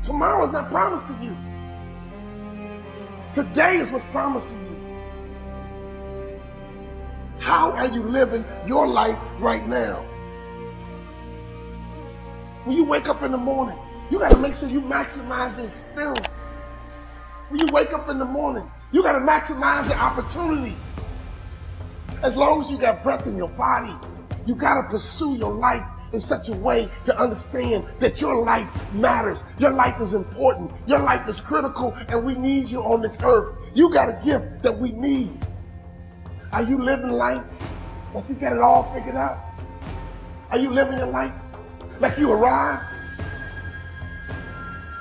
Tomorrow is not promised to you. Today is what's promised to you. How are you living your life right now? When you wake up in the morning, you got to make sure you maximize the experience. When you wake up in the morning, you got to maximize the opportunity. As long as you got breath in your body, you got to pursue your life in such a way to understand that your life matters. Your life is important. Your life is critical, and we need you on this earth. You got a gift that we need. Are you living life like you got it all figured out? Are you living your life like you arrived?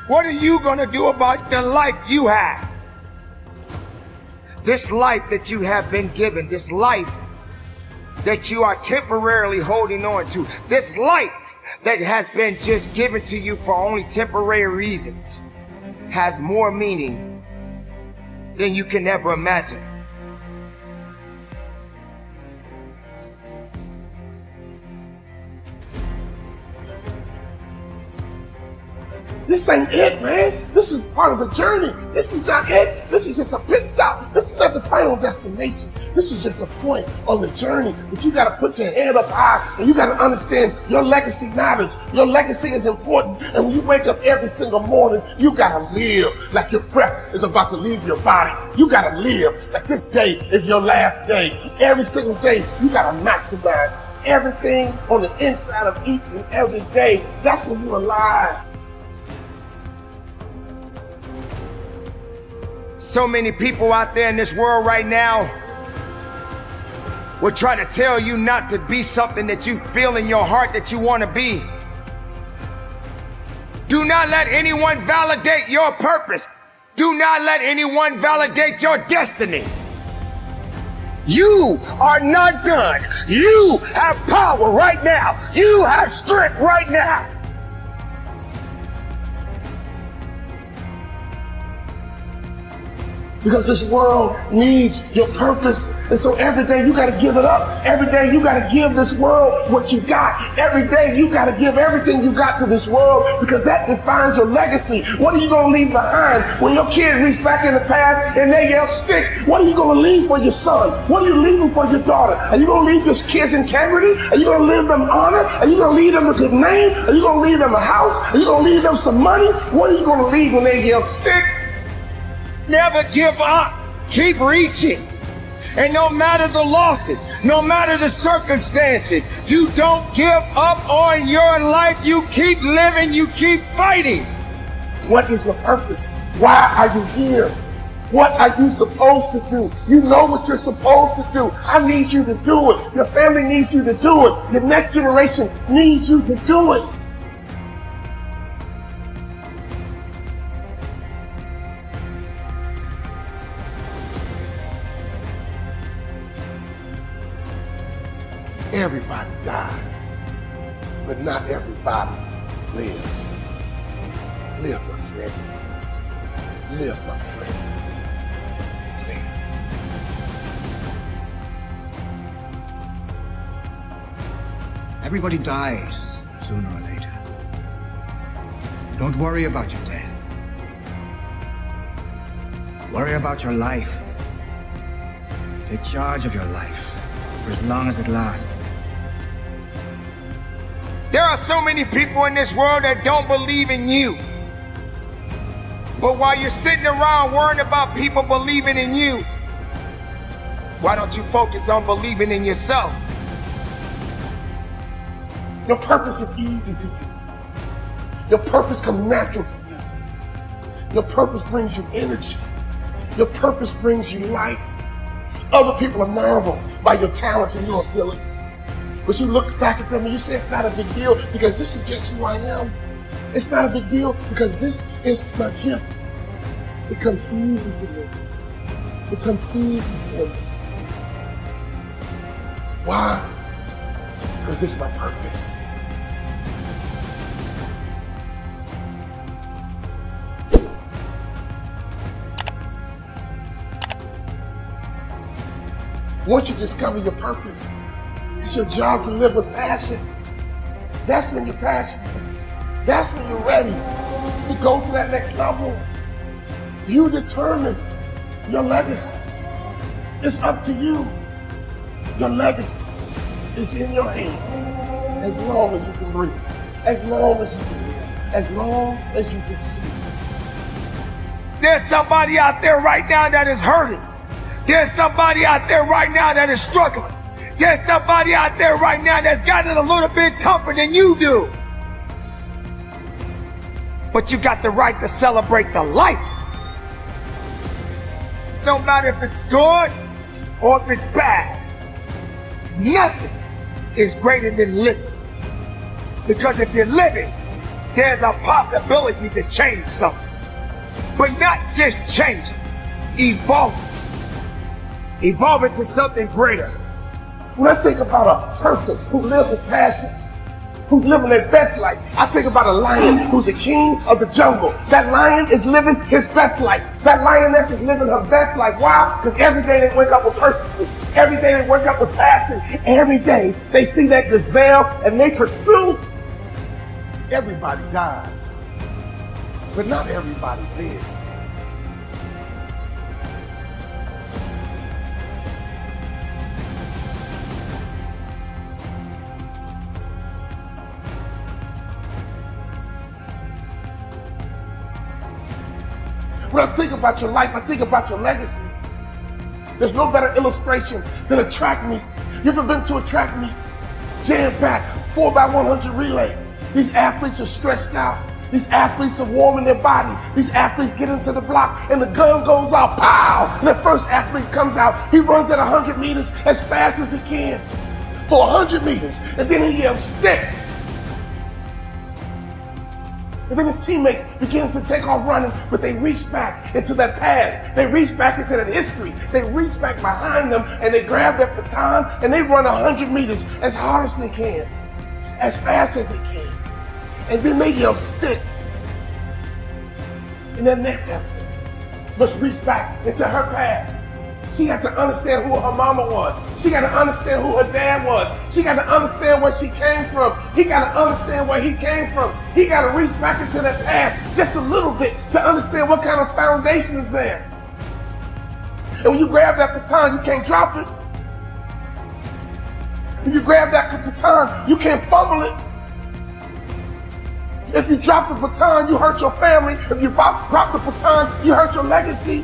What are you going to do about the life you have? This life that you have been given, this life that you are temporarily holding on to, this life that has been just given to you for only temporary reasons, has more meaning than you can ever imagine. This ain't it, man. This is part of the journey. This is not it. This is just a pit stop. This is not the final destination. This is just a point on the journey. But you got to put your head up high, and you got to understand your legacy matters. Your legacy is important. And when you wake up every single morning, you got to live like your breath is about to leave your body. You got to live like this day is your last day. Every single day, you got to maximize everything on the inside of each and every day. That's when you're alive. So many people out there in this world right now will try to tell you not to be something that you feel in your heart that you want to be. Do not let anyone validate your purpose. Do not let anyone validate your destiny. You are not done. You have power right now. You have strength right now. Because this world needs your purpose. And so every day you got to give it up. Every day you got to give this world what you got. Every day you got to give everything you got to this world, because that defines your legacy. What are you going to leave behind when your kid reaches back in the past and they yell stick? What are you going to leave for your son? What are you leaving for your daughter? Are you going to leave your kids integrity? Are you going to leave them honor? Are you going to leave them a good name? Are you going to leave them a house? Are you going to leave them some money? What are you going to leave when they yell stick? Never give up. Keep reaching. And no matter the losses, no matter the circumstances, you don't give up on your life. You keep living. You keep fighting. What is your purpose? Why are you here? What are you supposed to do? You know what you're supposed to do. I need you to do it. Your family needs you to do it. Your next generation needs you to do it. Everybody dies, but not everybody lives. Live, my friend. Live, my friend. Live. Everybody dies sooner or later. Don't worry about your death. Worry about your life. Take charge of your life for as long as it lasts. There are so many people in this world that don't believe in you. But while you're sitting around worrying about people believing in you, why don't you focus on believing in yourself? Your purpose is easy to you. Your purpose comes natural for you. Your purpose brings you energy. Your purpose brings you life. Other people are marveled by your talents and your abilities. But you look back at them and you say it's not a big deal because this is just who I am. It's not a big deal because this is my gift. It comes easy to me. It comes easy for me. Why? Because it's my purpose. Once you discover your purpose, it's your job to live with passion. That's when you're passionate. That's when you're ready to go to that next level. You determine your legacy. It's up to you. Your legacy is in your hands. As long as you can breathe, as long as you can hear, as long as you can see. There's somebody out there right now that is hurting. There's somebody out there right now that is struggling. There's somebody out there right now that's got it a little bit tougher than you do. But you got the right to celebrate the life. No matter if it's good or if it's bad. Nothing is greater than living. Because if you're living, there's a possibility to change something. But not just change it, evolve it. Evolve it to something greater. When I think about a person who lives with passion, who's living their best life, I think about a lion who's a king of the jungle. That lion is living his best life. That lioness is living her best life. Why? Because every day they wake up with purpose. Every day they wake up with passion. Every day they see that gazelle and they pursue. Everybody dies, but not everybody lives. When I think about your life, I think about your legacy. There's no better illustration than a track meet. You ever been to a track meet? Jam-packed, 4x100 relay. These athletes are stretched out. These athletes are warming their body. These athletes get into the block and the gun goes off, pow! And the first athlete comes out. He runs at 100 meters as fast as he can for 100 meters. And then he yells, stick! And then his teammates begin to take off running, but they reach back into that past. They reach back into that history. They reach back behind them and they grab that baton and they run 100 meters as hard as they can, as fast as they can. And then they yell, stick. And that next athlete must reach back into her past. She got to understand who her mama was. She got to understand who her dad was. She got to understand where she came from. He got to understand where he came from. He got to reach back into that past just a little bit to understand what kind of foundation is there. And when you grab that baton, you can't drop it. When you grab that baton, you can't fumble it. If you drop the baton, you hurt your family. If you drop the baton, you hurt your legacy.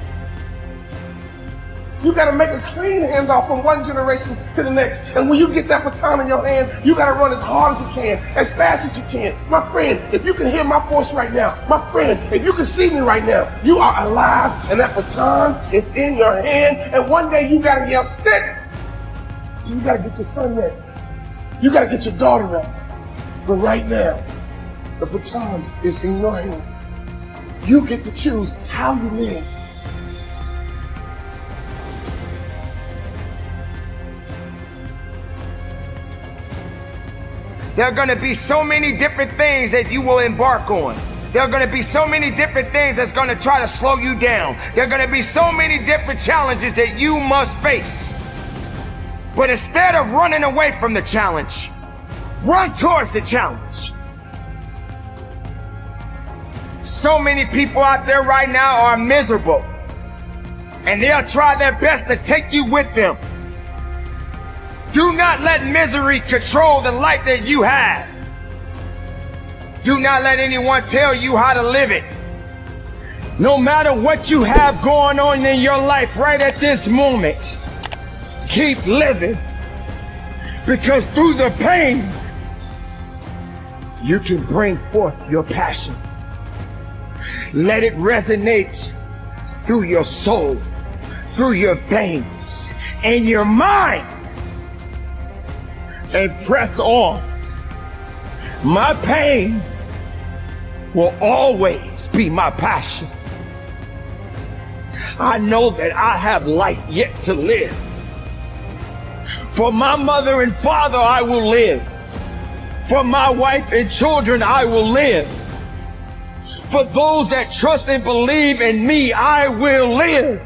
You got to make a clean handoff from one generation to the next. And when you get that baton in your hand, you got to run as hard as you can, as fast as you can. My friend, if you can hear my voice right now, my friend, if you can see me right now, you are alive and that baton is in your hand. And one day you got to yell, stick. So you got to get your son ready. You got to get your daughter ready. But right now, the baton is in your hand. You get to choose how you live. There are going to be so many different things that you will embark on. There are going to be so many different things that's going to try to slow you down. There are going to be so many different challenges that you must face. But instead of running away from the challenge, run towards the challenge. So many people out there right now are miserable, and they'll try their best to take you with them. Do not let misery control the life that you have. Do not let anyone tell you how to live it. No matter what you have going on in your life right at this moment, keep living. Because through the pain, you can bring forth your passion. Let it resonate through your soul, through your veins, and your mind. And press on. My pain will always be my passion. I know that I have life yet to live. For my mother and father, I will live. For my wife and children, I will live. For those that trust and believe in me, I will live.